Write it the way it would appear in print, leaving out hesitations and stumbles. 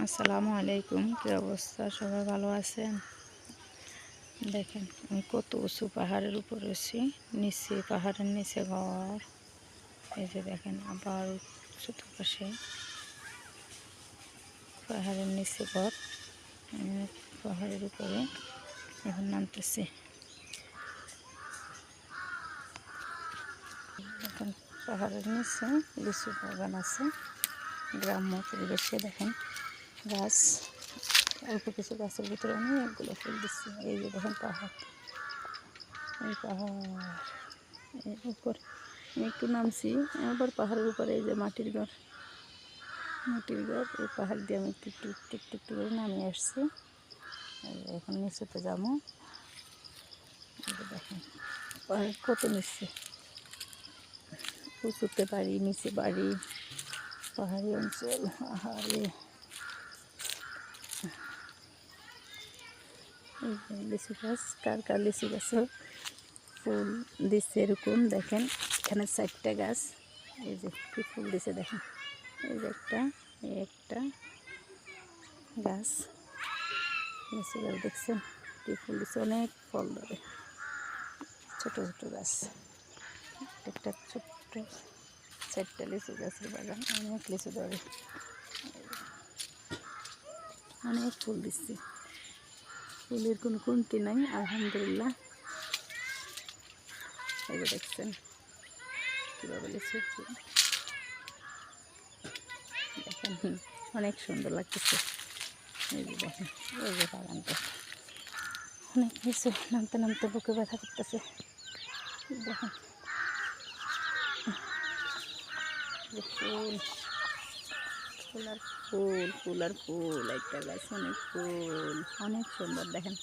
আসসালামু আলাইকুম, কী অবস্থা? সবাই ভালো আছেন? দেখেন আমি কত উঁচু পাহাড়ের উপর আছি, নিচে পাহাড়ের নিচে ঘর। এই যে দেখেন আবার চতুর্পাশে পাহাড়ের নিচে ঘর। পাহাড়ের উপরে এখন নামতেছি। দেখেন পাহাড়ের নিচে লিচু বাগান আছে, গ্রাম্য পরিবেশে। দেখেন গাছ, অল্প কিছু গাছের ভিতরে অনেকগুলো ফুল দিচ্ছে। এই যে দেখেন পাহাড়, এই পাহাড় এর উপর আমি একটু নামছি। আবার পাহাড়ের উপরে এই যে মাটির ঘর, এই পাহাড় দিয়ে আমি একটু একটু একটু একটু একটু করে নামিয়ে আসছি। এখন নিচেতে যাবো। দেখেন পাহাড় কত নিচে, উঁচুতে বাড়ি, নিচে বাড়ি, পাহাড়ি অঞ্চল। আহারে লিচু গাছ, কার কার লিচু গাছও ফুল দিচ্ছে এরকম। দেখেন এখানে 4টা গাছ, এই যে কি ফুল দিছে দেখেন। এই যে একটা গাছ, লিচু গাছ দেখছেন কি ফুল দিচ্ছে, অনেক ফল ধরে। ছোট ছোট গাছ, একটা ছোট্ট 4টা লিচু গাছের বাগান, অনেক লিচু ধরে, অনেক ফুল দিচ্ছে। ফুলের কোনো কমতি নাই, আলহামদুলিল্লাহ। এই যে দেখছেন কীভাবে লিচু ফুল দেখেন, অনেক সুন্দর লাগতেছে। এই যে দেখেন, এই যে বাগানটা অনেক কিছু, নামতে নামতে বুকে ব্যথা করতেছে। দেখেন ফুল, ফুল আর ফুল, ফুল আর ফুল, একটা গাছ অনেক ফুল, অনেক সুন্দর দেখেন।